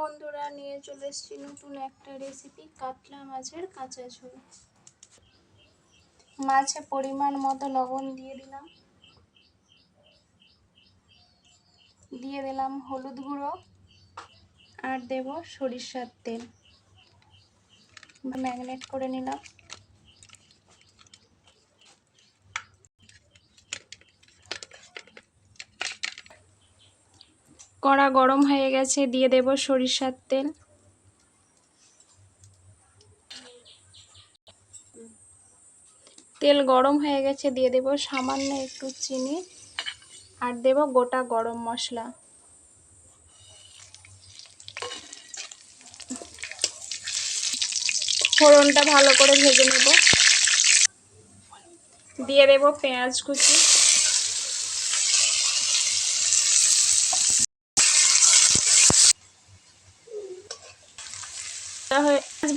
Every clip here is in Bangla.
বন্ধুরা, নিয়ে চলে এসেছি নতুন একটা রেসিপি, কাতলা মাছের কাঁচা ঝোল। মাছে পরিমাণ মতো লবণ দিয়ে দিলাম হলুদ গুঁড়ো আর দেব সরিষার তেল। ম্যারিনেট করে নিলাম। কড়া গরম হয়ে গেছে, দিয়ে দেব সরিষার তেল। তেল গরম হয়ে গেছে, দিয়ে দেব সামান্য একটু চিনি আর দেব গোটা গরম মশলা। ফোড়নটা ভালো করে ভেজে নেব। দিয়ে দেব পেঁয়াজ কুচি।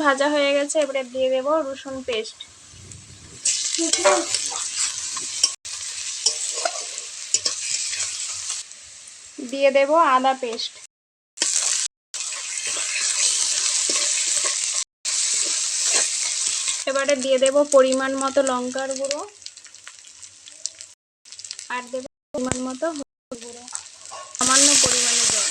ভাজা হয়ে গেছে, এবারে দিয়ে দেব রসুন পেস্ট। দিয়ে দেব আদা পেস্ট। এবারে দিয়ে দেব পরিমাণ মতো লঙ্কার গুঁড়ো আর দেব পরিমাণ মতো হলুদ গুঁড়ো, সামান্য পরিমাণে জল।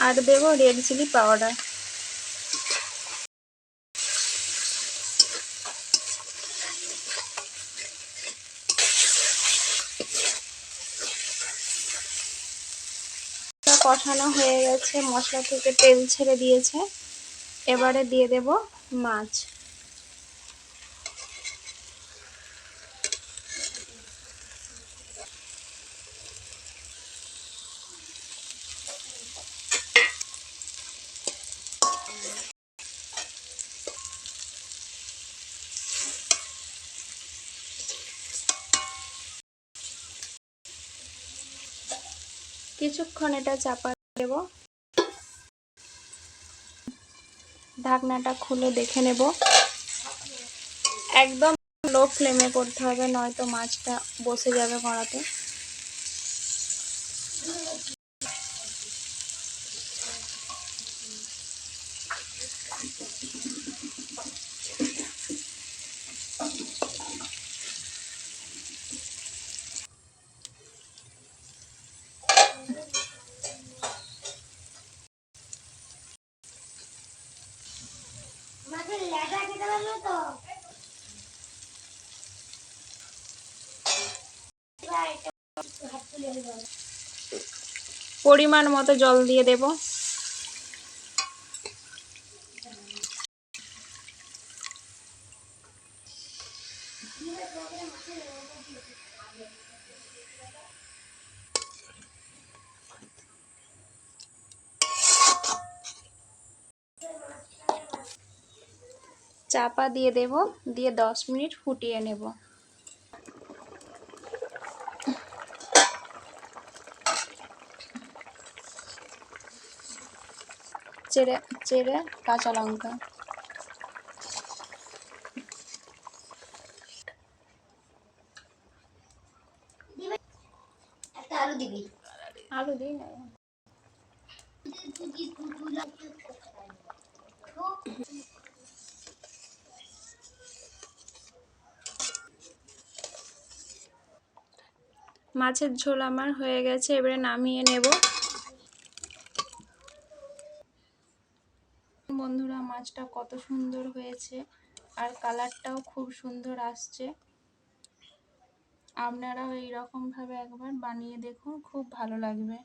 আর দেব রেড চিলি পাউডার। কষানো হয়ে গেছে, মশলা থেকে তেল ছেড়ে দিয়েছে। এবারে দিয়ে দেব মাছ। কিছুক্ষণ এটা চাপা দেব। ঢাকনাটা খুলে দেখে নেব। একদম লো ফ্লেমে করতে হবে, নয়তো মাছটা বসে যাবে কড়াতে। পরিমাণ মতো জল দিয়ে দেব। চাপা দিয়ে দেব, দিয়ে 10 মিনিট ফুটিয়ে নেব। চেড়ে কাঁচা লঙ্কা। আলু দিই না। মাছের ঝোল আমার হয়ে গেছে, এবারে নামিয়ে নেব। বন্ধুরা, মাছটা কত সুন্দর হয়েছে আর কালারটাও খুব সুন্দর আসছে। আপনারাও এইরকম ভাবে একবার বানিয়ে দেখুন, খুব ভালো লাগবে।